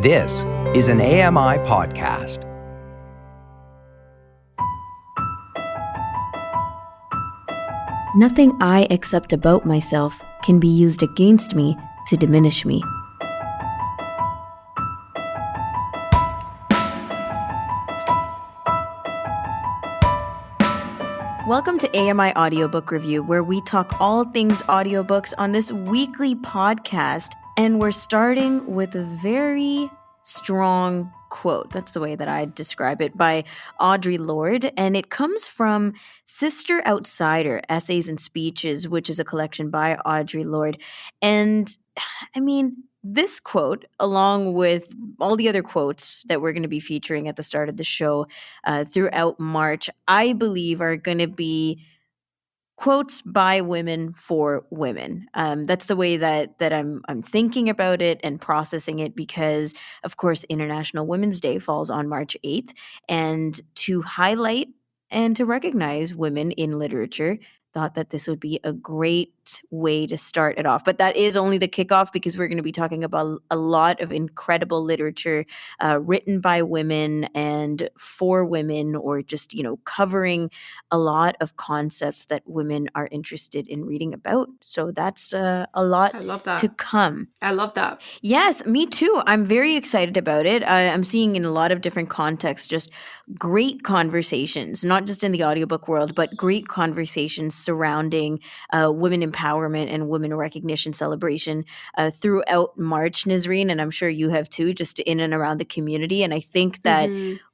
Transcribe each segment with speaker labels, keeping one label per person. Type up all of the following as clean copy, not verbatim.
Speaker 1: This is an AMI podcast.
Speaker 2: Nothing I accept about myself can be used against me to diminish me. Welcome to AMI Audiobook Review, where we talk all things audiobooks on this weekly podcast. And we're starting with a very strong quote. That's the way that I describe it, by Audre Lorde. And it comes from Sister Outsider, Essays and Speeches, which is a collection by Audre Lorde. And I mean, this quote, along with all the other quotes that we're going to be featuring at the start of the show throughout March, I believe are going to be quotes by women for women. That's the way that I'm thinking about it and processing it, because, of course, International Women's Day falls on March 8th. And to highlight and to recognize women in literature, thought that this would be a great way to start it off. But that is only the kickoff, because we're going to be talking about a lot of incredible literature written by women and for women, or just, covering a lot of concepts that women are interested in reading about. So that's a lot
Speaker 3: I love that.
Speaker 2: to come.
Speaker 3: I love that.
Speaker 2: Yes, me too. I'm very excited about it. I'm seeing in a lot of different contexts just great conversations, not just in the audiobook world, but great conversations surrounding women empowerment and women recognition celebration throughout March, Nazreen, and I'm sure you have too, just in and around the community. And I think that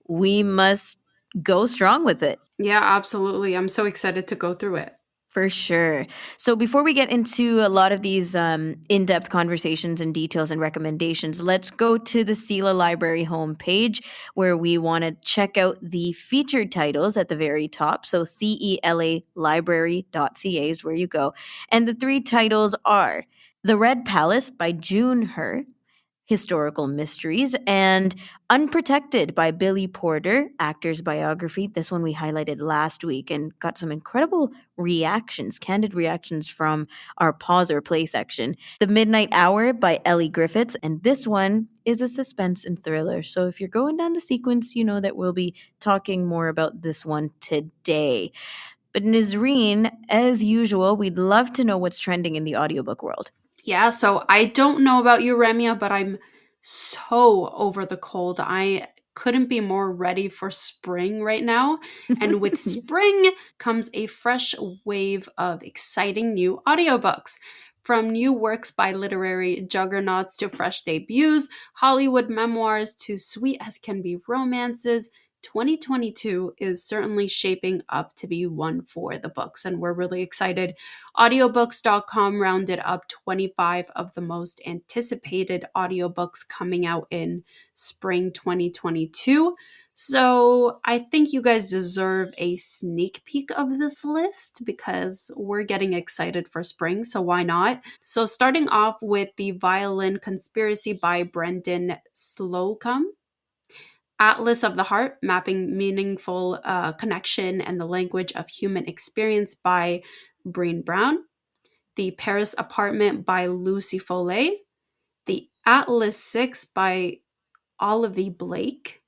Speaker 2: we must go strong with it.
Speaker 3: Yeah, absolutely. I'm so excited to go through it.
Speaker 2: For sure. So before we get into a lot of these in-depth conversations and details and recommendations, let's go to the CELA Library homepage, where we want to check out the featured titles at the very top. So CELAlibrary.ca is where you go. And the three titles are The Red Palace by June Her, Historical Mysteries, and Unprotected by Billy Porter, actor's biography. This one we highlighted last week and got some incredible reactions, candid reactions from our pause or play section. The Midnight Hour by Elly Griffiths, and this one is a suspense and thriller. So if you're going down the sequence, you know that we'll be talking more about this one today. But Nazreen, as usual, we'd love to know what's trending in the audiobook world.
Speaker 3: Yeah, so I don't know about you, Ramya, but I'm so over the cold. I couldn't be more ready for spring right now. And with spring comes a fresh wave of exciting new audiobooks. From new works by literary juggernauts to fresh debuts, Hollywood memoirs to sweet as can be romances, 2022 is certainly shaping up to be one for the books, and we're really excited. Audiobooks.com rounded up 25 of the most anticipated audiobooks coming out in spring 2022. So I think you guys deserve a sneak peek of this list, because we're getting excited for spring, so why not? So starting off with The Violin Conspiracy by Brendan Slocum. Atlas of the Heart, Mapping Meaningful Connection and the Language of Human Experience by Breen Brown. The Paris Apartment by Lucy Foley. The Atlas 6 by Olivia Blake.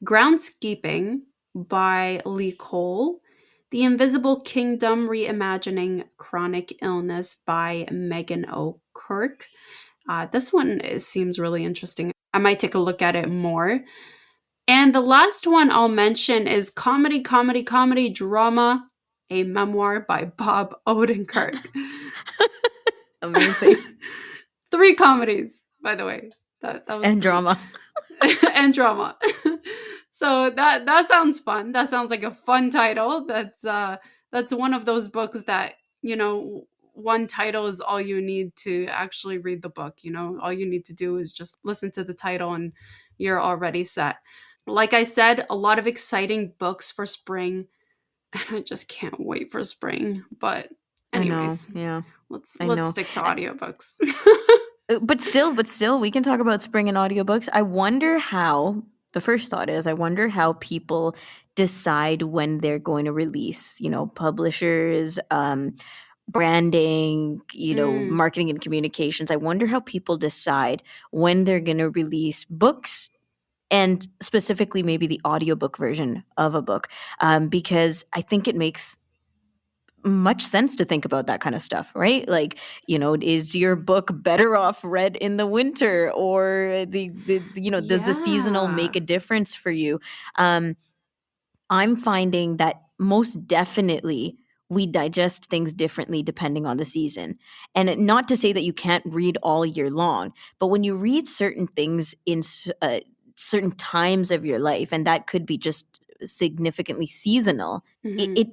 Speaker 3: Groundskeeping by Lee Cole. The Invisible Kingdom, Reimagining Chronic Illness by Megan O'Kirk. This one seems really interesting. I might take a look at it more. And the last one I'll mention is Comedy, Drama, a memoir by Bob Odenkirk.
Speaker 2: Amazing.
Speaker 3: 3 comedies, by the way. That was
Speaker 2: and drama.
Speaker 3: and drama. So that sounds fun. That sounds like a fun title. That's one of those books that, one title is all you need to actually read the book. All you need to do is just listen to the title and you're already set. Like I said, a lot of exciting books for spring. And I just can't wait for spring. But anyways,
Speaker 2: I know, yeah.
Speaker 3: Let's stick to audiobooks.
Speaker 2: But still, we can talk about spring and audiobooks. I wonder how, the first thought is, I wonder how people decide when they're going to release, publishers, branding,
Speaker 3: Mm,
Speaker 2: marketing and communications. I wonder how people decide when they're going to release books, and specifically maybe the audiobook version of a book, because I think it makes much sense to think about that kind of stuff, right? Like, is your book better off read in the winter, or does the seasonal
Speaker 3: yeah.
Speaker 2: make a difference for you? Um, I'm finding that most definitely we digest things differently depending on the season. And not to say that you can't read all year long, but when you read certain things in certain times of your life, and that could be just significantly seasonal,
Speaker 3: Hmm.
Speaker 2: it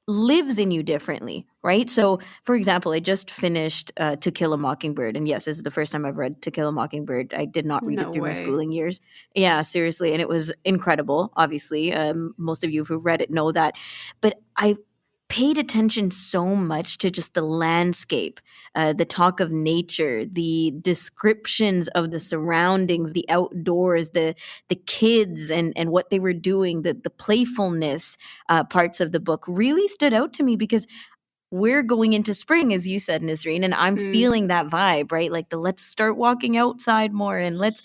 Speaker 2: lives in you differently, right? So, for example, I just finished To Kill a Mockingbird. And yes, this is the first time I've read To Kill a Mockingbird. I did not read
Speaker 3: No
Speaker 2: it through my
Speaker 3: way.
Speaker 2: schooling years. Yeah, seriously. And it was incredible, obviously. Most of you who read it know that. But I paid attention so much to just the landscape, the talk of nature, the descriptions of the surroundings, the outdoors, the kids and what they were doing, the playfulness parts of the book really stood out to me because we're going into spring, as you said, Nisreen, and I'm
Speaker 3: Mm,
Speaker 2: feeling that vibe, right? Like the let's start walking outside more and let's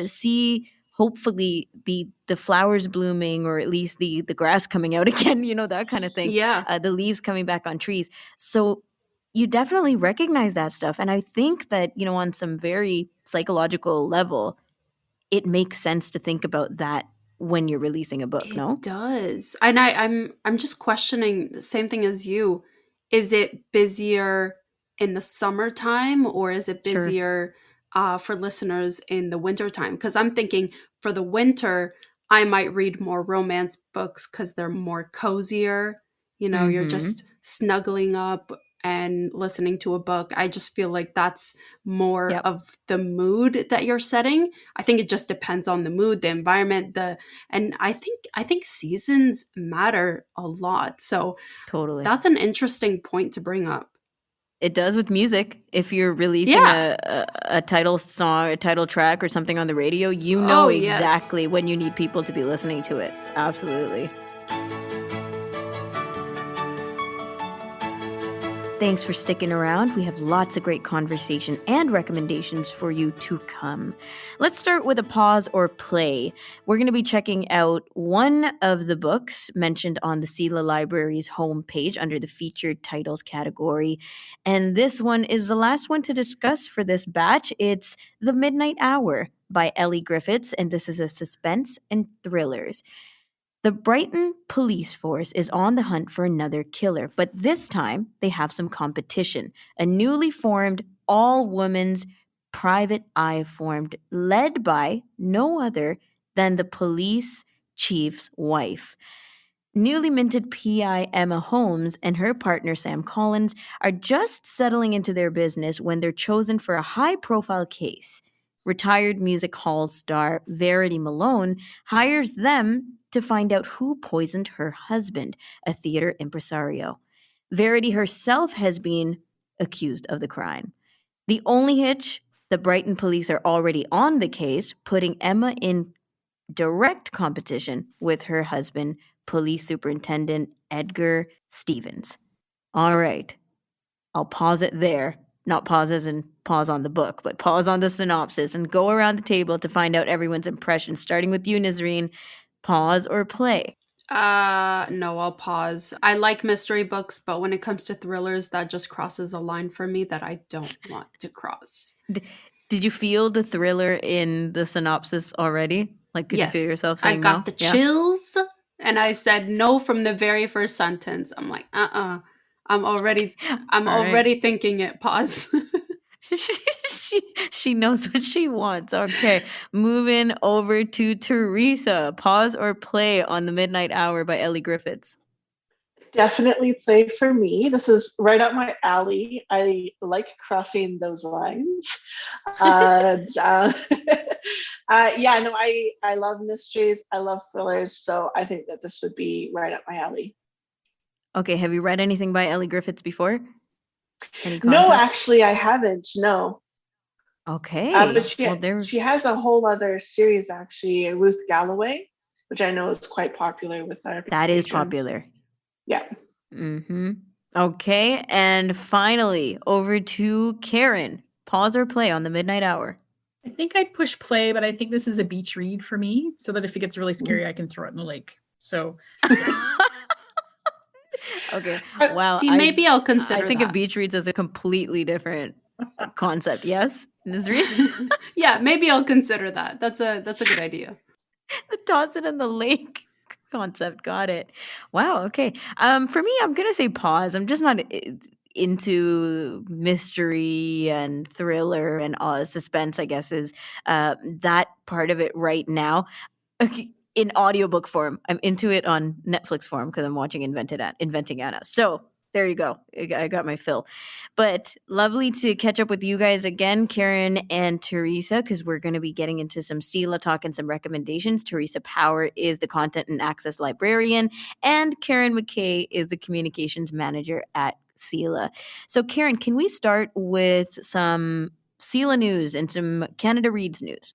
Speaker 2: see hopefully the flowers blooming, or at least the grass coming out again, that kind of thing,
Speaker 3: yeah.
Speaker 2: the leaves coming back on trees. So you definitely recognize that stuff. And I think that, on some very psychological level, it makes sense to think about that when you're releasing a book,
Speaker 3: It
Speaker 2: no?
Speaker 3: does. And I'm just questioning the same thing as you. Is it busier in the summertime, or is it
Speaker 2: Sure.
Speaker 3: busier for listeners in the wintertime? Because I'm thinking for the winter, I might read more romance books because they're more cozier. You're
Speaker 2: Mm-hmm.
Speaker 3: just snuggling up and listening to a book. I just feel like that's more
Speaker 2: Yep.
Speaker 3: of the mood that you're setting. I think it just depends on the mood, the environment, and I think seasons matter a lot. So
Speaker 2: Totally.
Speaker 3: that's an interesting point to bring up.
Speaker 2: It does with music. If you're releasing
Speaker 3: Yeah.
Speaker 2: a title song, a title track, or something on the radio, you know
Speaker 3: Oh, yes.
Speaker 2: exactly when you need people to be listening to it. Absolutely. Thanks for sticking around. We have lots of great conversation and recommendations for you to come. Let's start with a pause or play. We're going to be checking out one of the books mentioned on the CELA Library's homepage under the featured titles category. And this one is the last one to discuss for this batch. It's The Midnight Hour by Elly Griffiths, and this is a suspense and thrillers. The Brighton police force is on the hunt for another killer, but this time they have some competition. A newly formed all women's private eye formed, led by no other than the police chief's wife. Newly minted PI Emma Holmes and her partner Sam Collins are just settling into their business when they're chosen for a high profile case. Retired music hall star Verity Malone hires them to find out who poisoned her husband, a theater impresario. Verity herself has been accused of the crime. The only hitch, the Brighton police are already on the case, putting Emma in direct competition with her husband, Police Superintendent Edgar Stevens. All right, I'll pause it there. Not pause as in pause on the book, but pause on the synopsis and go around the table to find out everyone's impressions, starting with you, Nazreen. Pause or play?
Speaker 3: No, I'll pause. I like mystery books, but when it comes to thrillers, that just crosses a line for me that I don't want to cross.
Speaker 2: Did you feel the thriller in the synopsis already? Like, could you feel
Speaker 3: Yes,
Speaker 2: yourself
Speaker 3: I
Speaker 2: saying no?
Speaker 3: got the
Speaker 2: Yeah.
Speaker 3: chills, and I said no from the very first sentence. I'm like, I'm already, I'm
Speaker 2: All right.
Speaker 3: already thinking it. Pause.
Speaker 2: she knows what she wants. Okay, moving over to Theresa. Pause or play on The Midnight Hour by Elly Griffiths.
Speaker 4: Definitely play for me. This is right up my alley. I like crossing those lines. And, yeah, no, I love mysteries. I love thrillers. So I think that this would be right up my alley.
Speaker 2: Okay, have you read anything by Elly Griffiths before? Any
Speaker 4: No,
Speaker 2: context?
Speaker 4: actually, I haven't. No. But
Speaker 2: Okay,
Speaker 4: she
Speaker 2: well there.
Speaker 4: she has a whole other series, actually, Ruth Galloway, which I know is quite popular with our
Speaker 2: That is
Speaker 4: patrons.
Speaker 2: popular.
Speaker 4: Yeah.
Speaker 2: Mm-hmm. Okay, and finally, over to Karen. Pause or play on the midnight hour.
Speaker 5: I think I'd push play, but I think this is a beach read for me, so that if it gets really scary, I can throw it in the lake. So,
Speaker 2: Okay, wow.
Speaker 3: See, maybe I'll consider
Speaker 2: I think
Speaker 3: that.
Speaker 2: of beach reads as a completely different concept. Yes, Nisreen?
Speaker 3: Yeah, maybe I'll consider that. That's a good idea.
Speaker 2: The toss it in the lake concept. Got it. Wow. Okay. For me, I'm gonna say pause. I'm just not into mystery and thriller and suspense. I guess is that part of it right now. Okay, in audiobook form. I'm into it on Netflix form because I'm watching Inventing Anna. So there you go. I got my fill. But lovely to catch up with you guys again, Karen and Theresa, because we're going to be getting into some CELA talk and some recommendations. Theresa Power is the content and access librarian, and Karen McKay is the communications manager at CELA. So, Karen, can we start with some CELA news and some Canada Reads news?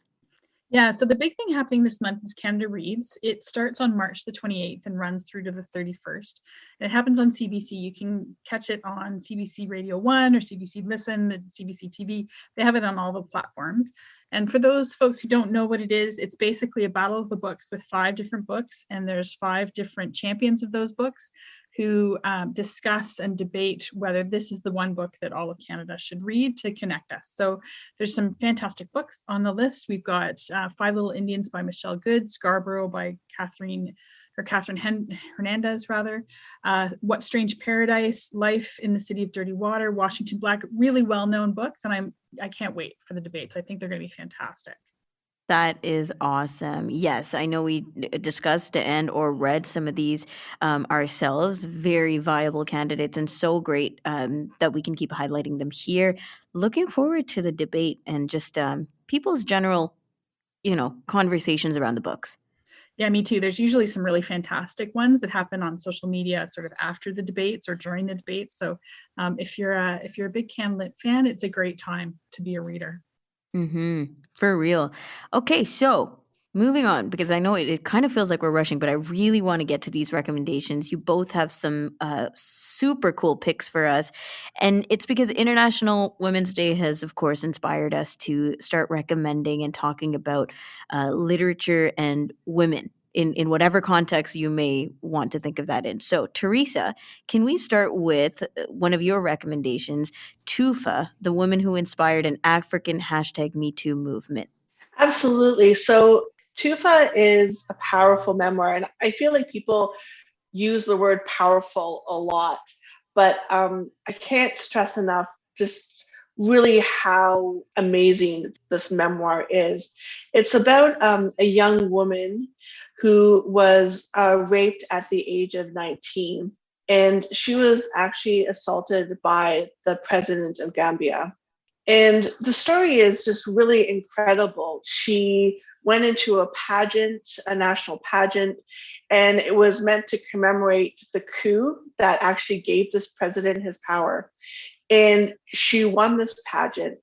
Speaker 5: yeah, so the big thing happening this month is Canada Reads. It starts on March the 28th and runs through to the 31st. And it happens on CBC. You can catch it on CBC Radio 1 or CBC Listen, the CBC TV. They have it on all the platforms. And for those folks who don't know what it is, it's basically a battle of the books with 5 different books. And there's 5 different champions of those books who discuss and debate whether this is the one book that all of Canada should read to connect us. So there's some fantastic books on the list. We've got Five Little Indians by Michelle Good, Scarborough by Catherine Hernandez, What Strange Paradise, Life in the City of Dirty Water, Washington Black, really well-known books. And I can't wait for the debates. I think they're going to be fantastic.
Speaker 2: That is awesome. Yes, I know we discussed and or read some of these ourselves. Very viable candidates and so great that we can keep highlighting them here. Looking forward to the debate and just people's general, conversations around the books.
Speaker 5: Yeah, me too. There's usually some really fantastic ones that happen on social media sort of after the debates or during the debates. So if you're a big CanLit fan, it's a great time to be a reader.
Speaker 2: Mm-hmm. For real. Okay, so moving on, because I know it kind of feels like we're rushing, but I really want to get to these recommendations. You both have some super cool picks for us. And it's because International Women's Day has, of course, inspired us to start recommending and talking about literature and women in whatever context you may want to think of that in. So, Theresa, can we start with one of your recommendations, Tufa, the woman who inspired an African #MeToo movement?
Speaker 4: Absolutely. So Tufa is a powerful memoir, and I feel like people use the word powerful a lot, but I can't stress enough just really how amazing this memoir is. It's about a young woman who was raped at the age of 19, and she was actually assaulted by the president of Gambia. And the story is just really incredible. She went into a pageant, a national pageant, and it was meant to commemorate the coup that actually gave this president his power. And she won this pageant.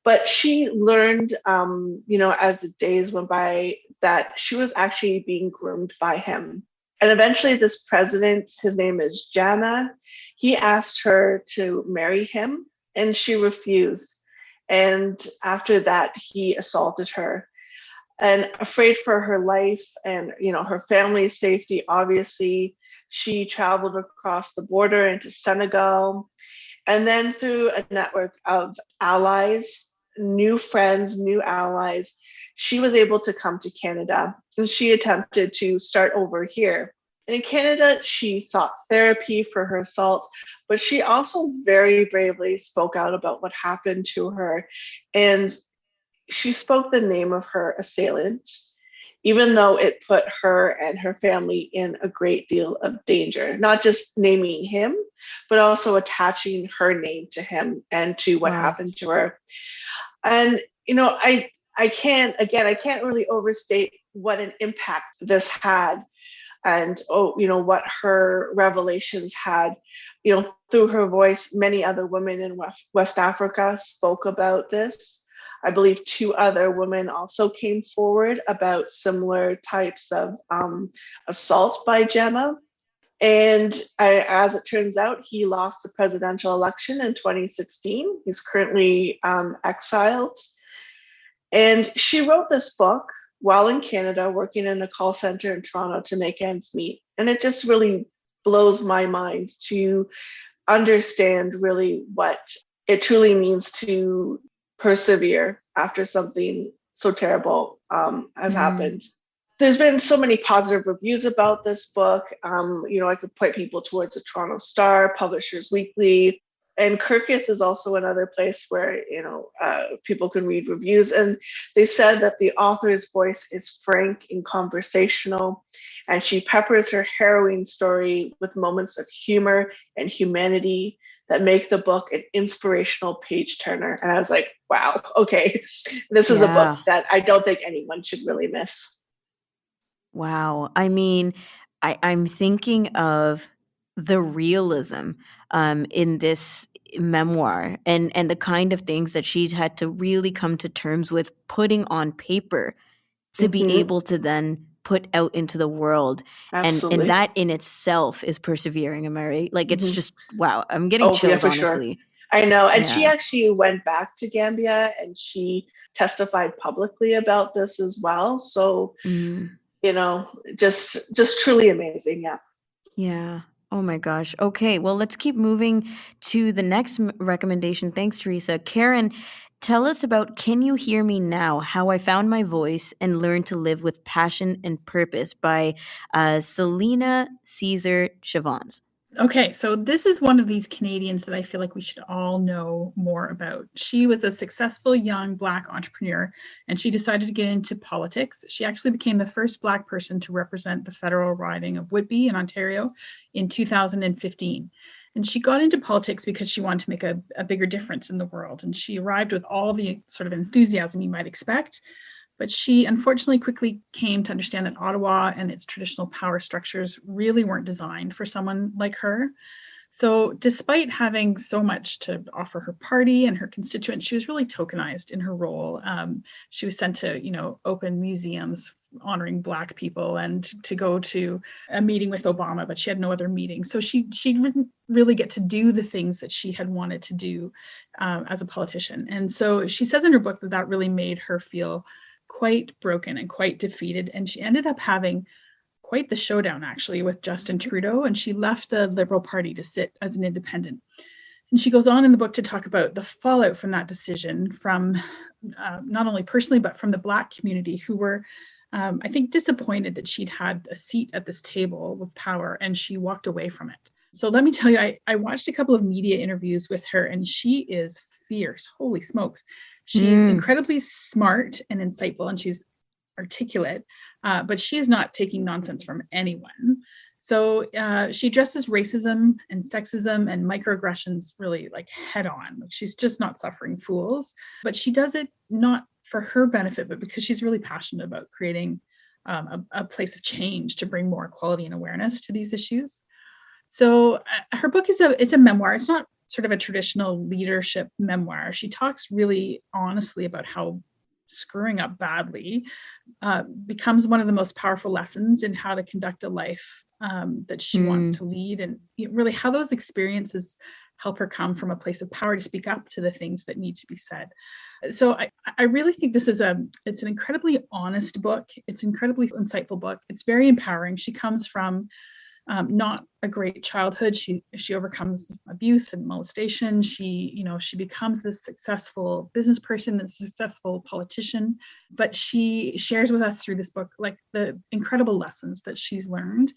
Speaker 4: But she learned, as the days went by, that she was actually being groomed by him. And eventually this president, his name is Jama, he asked her to marry him, and she refused. And after that, he assaulted her. And afraid for her life and, her family's safety, obviously, she traveled across the border into Senegal. And then through a network of allies, new friends, new allies, she was able to come to Canada. And she attempted to start over here. And in Canada, she sought therapy for her assault, but she also very bravely spoke out about what happened to her. And she spoke the name of her assailant, even though it put her and her family in a great deal of danger, not just naming him, but also attaching her name to him and to what happened to her. And, I can't really overstate what an impact this had. And, what her revelations had, through her voice. Many other women in West Africa spoke about this. I believe 2 other women also came forward about similar types of assault by Gemma. And as it turns out, he lost the presidential election in 2016. He's currently exiled. And she wrote this book while in Canada, working in a call center in Toronto to make ends meet. And it just really blows my mind to understand really what it truly means to persevere after something so terrible has happened. There's been so many positive reviews about this book. I could point people towards the Toronto Star, Publishers Weekly, and Kirkus is also another place where people can read reviews. And they said that the author's voice is frank and conversational, and she peppers her harrowing story with moments of humor and humanity that make the book an inspirational page turner. And I was like, wow, okay, this is a book that I don't think anyone should really miss.
Speaker 2: Wow. I mean, I'm thinking of the realism in this memoir and the kind of things that she's had to really come to terms with putting on paper to be able to then put out into the world.
Speaker 4: Absolutely.
Speaker 2: And that in itself is persevering, am I right? Like, it's just, wow, I'm getting chills, honestly.
Speaker 4: Sure. I know. And she actually went back to Gambia and she testified publicly about this as well. So, just truly amazing. Yeah.
Speaker 2: Yeah. Oh my gosh. Okay. Well, let's keep moving to the next recommendation. Thanks, Theresa. Karen, tell us about Can You Hear Me Now? How I Found My Voice and Learned to Live with Passion and Purpose by Selena Caesar Chavons.
Speaker 5: Okay, so this is one of these Canadians that I feel like we should all know more about. She was a successful young Black entrepreneur, and she decided to get into politics. She actually became the first Black person to represent the federal riding of Whitby in Ontario in 2015. And she got into politics because she wanted to make a bigger difference in the world. And she arrived with all the sort of enthusiasm you might expect. But she unfortunately quickly came to understand that Ottawa and its traditional power structures really weren't designed for someone like her. So despite having so much to offer her party and her constituents, she was really tokenized in her role. She was sent to, open museums honoring Black people and to go to a meeting with Obama, but she had no other meeting. So she didn't really get to do the things that she had wanted to do as a politician. And so she says in her book that really made her feel quite broken and quite defeated. And she ended up having quite the showdown, actually, with Justin Trudeau. And she left the Liberal Party to sit as an independent. And she goes on in the book to talk about the fallout from that decision from not only personally, but from the Black community who were, I think, disappointed that she'd had a seat at this table with power and she walked away from it. So let me tell you, I watched a couple of media interviews with her and she is fierce. Holy smokes. She's incredibly smart and insightful and she's articulate, but she is not taking nonsense from anyone. So she addresses racism and sexism and microaggressions really like head on. She's just not suffering fools, but she does it not for her benefit, but because she's really passionate about creating a place of change to bring more equality and awareness to these issues. So her book it's a memoir. It's not sort of a traditional leadership memoir. She talks really honestly about how screwing up badly becomes one of the most powerful lessons in how to conduct a life that she wants to lead, and really how those experiences help her come from a place of power to speak up to the things that need to be said. So I really think this is it's an incredibly honest book. It's an incredibly insightful book. It's very empowering. She comes from not a great childhood. She overcomes abuse and molestation. She becomes this successful business person, a successful politician, but she shares with us through this book like the incredible lessons that she's learned.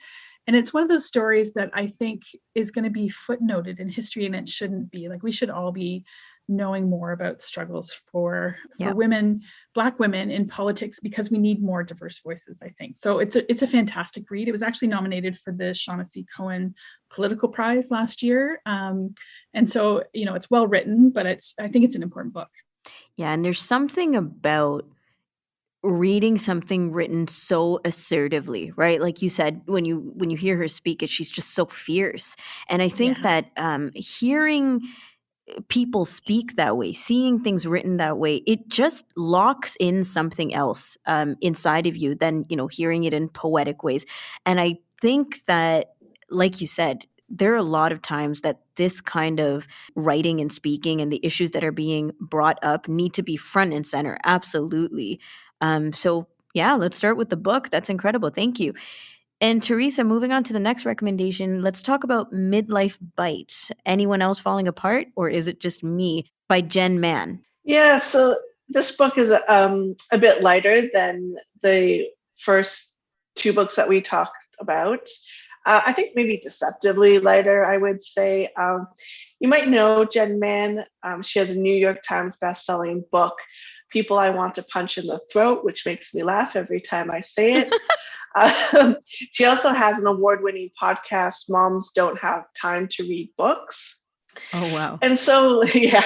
Speaker 5: And it's one of those stories that I think is going to be footnoted in history, and it shouldn't be. Like, we should all be knowing more about struggles for women, Black women in politics, because we need more diverse voices, I think. So it's a fantastic read. It was actually nominated for the Shaughnessy Cohen Political Prize last year. And so, it's well written, but I think it's an important book.
Speaker 2: Yeah. And there's something about reading something written so assertively, right? Like you said, when you hear her speak, she's just so fierce. And I think that hearing people speak that way, seeing things written that way, it just locks in something else inside of you than, hearing it in poetic ways. And I think that like you said, there are a lot of times that this kind of writing and speaking and the issues that are being brought up need to be front and center. Absolutely. So yeah, let's start with the book. That's incredible. Thank you. And Theresa, moving on to the next recommendation, let's talk about Midlife Bites. Anyone else falling apart, or is it just me? By Jen Mann.
Speaker 4: Yeah, so this book is a bit lighter than the first two books that we talked about. I think maybe deceptively lighter, I would say. You might know Jen Mann. She has a New York Times bestselling book, People I Want to Punch in the Throat, which makes me laugh every time I say it. She also has an award-winning podcast, Moms Don't Have Time to Read Books.
Speaker 2: Oh, wow.
Speaker 4: And so, yeah.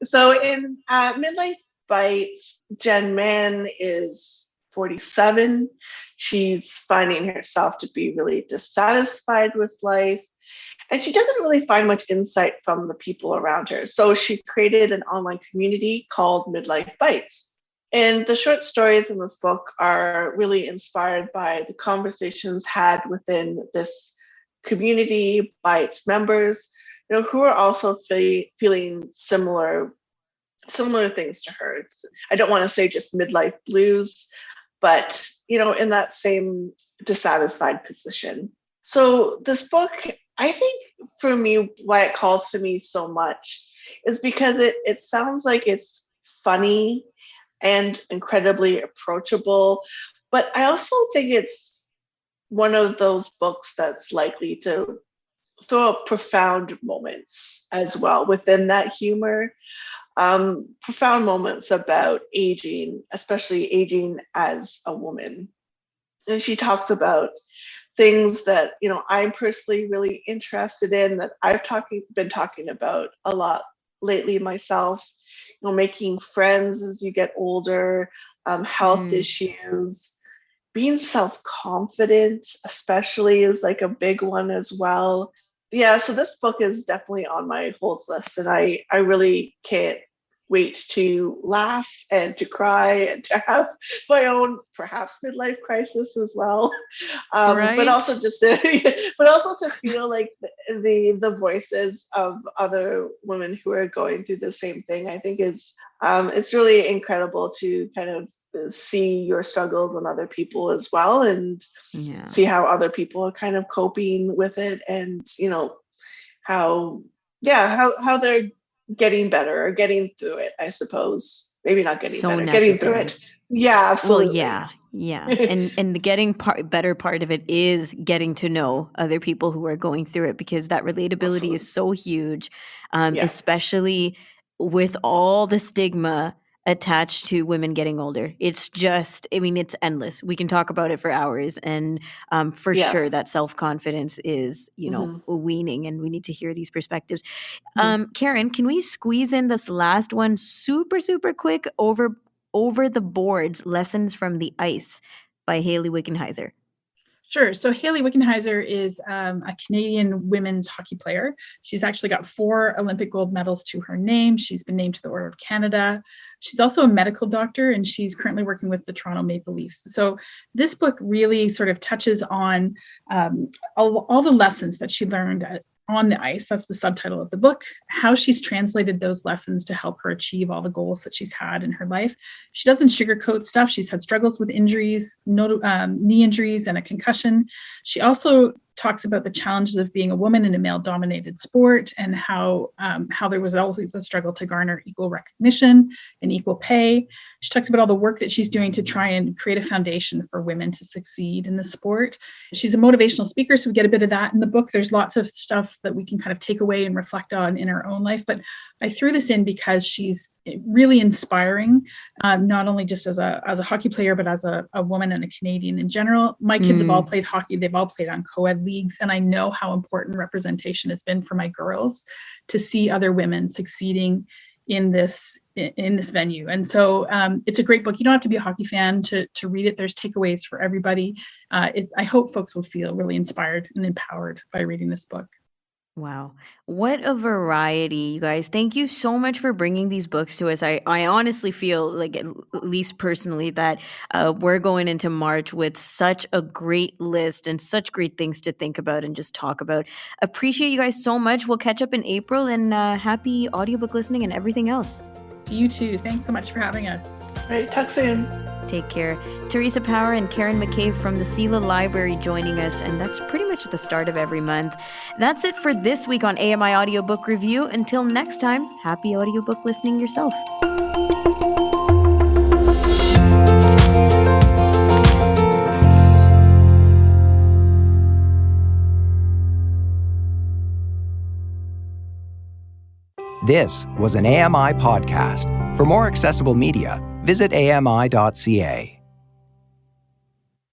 Speaker 4: So in Midlife Bites, Jen Mann is 47. She's finding herself to be really dissatisfied with life. And she doesn't really find much insight from the people around her. So she created an online community called Midlife Bites. And the short stories in this book are really inspired by the conversations had within this community by its members, who are also feeling similar things to her. I don't want to say just midlife blues, but, in that same dissatisfied position. So this book, I think for me, why it calls to me so much is because it sounds like it's funny and incredibly approachable, but I also think it's one of those books that's likely to throw up profound moments as well within that humor. Profound moments about aging, especially aging as a woman. And she talks about things that, I'm personally really interested in, that I've been talking about a lot lately myself, making friends as you get older, health issues, being self-confident, especially, is like a big one as well. Yeah, so this book is definitely on my holds list, and I really can't wait to laugh and to cry and to have my own perhaps midlife crisis as well,
Speaker 2: Right.
Speaker 4: but also to feel like the voices of other women who are going through the same thing. I think is it's really incredible to kind of see your struggles in other people as well, and see how other people are kind of coping with it, and how they're getting better or getting through it, I suppose. Maybe not getting better, getting through it. Yeah, absolutely.
Speaker 2: Well, yeah. And the getting better part of it is getting to know other people who are going through it, because that relatability is so huge, especially with all the stigma attached to women getting older. It's just, it's endless. We can talk about it for hours, and for sure that self-confidence is, weaning, and we need to hear these perspectives. Karen, can we squeeze in this last one super, super quick? Over the Boards, Lessons from the Ice by Hayley Wickenheiser.
Speaker 5: Sure. So Hayley Wickenheiser is a Canadian women's hockey player. She's actually got 4 Olympic gold medals to her name. She's been named to the Order of Canada. She's also a medical doctor, and she's currently working with the Toronto Maple Leafs. So this book really sort of touches on all the lessons that she learned on the ice. That's the subtitle of the book, how she's translated those lessons to help her achieve all the goals that she's had in her life. She doesn't sugarcoat stuff. She's had struggles with injuries, knee injuries, and a concussion. She also talks about the challenges of being a woman in a male-dominated sport, and how there was always a struggle to garner equal recognition and equal pay. She talks about all the work that she's doing to try and create a foundation for women to succeed in the sport. She's a motivational speaker, so we get a bit of that in the book. There's lots of stuff that we can kind of take away and reflect on in our own life, but I threw this in because she's really inspiring, not only just as a hockey player, but as a woman and a Canadian in general. My kids have all played hockey. They've all played on co-ed leagues, and I know how important representation has been for my girls to see other women succeeding in this venue. And so it's a great book. You don't have to be a hockey fan to read it. There's takeaways for everybody. I hope folks will feel really inspired and empowered by reading this book.
Speaker 2: Wow. What a variety, you guys. Thank you so much for bringing these books to us. I honestly feel like, at least personally, that we're going into March with such a great list and such great things to think about and just talk about. Appreciate you guys so much. We'll catch up in April, and happy audiobook listening and everything else.
Speaker 5: To you too. Thanks so much for having us.
Speaker 4: All right, talk soon.
Speaker 2: Take care. Theresa Power and Karen McKay from the CELA Library joining us, and that's pretty much at the start of every month. That's it for this week on AMI Audiobook Review. Until next time, happy audiobook listening yourself.
Speaker 1: This was an AMI podcast. For more accessible media, visit ami.ca.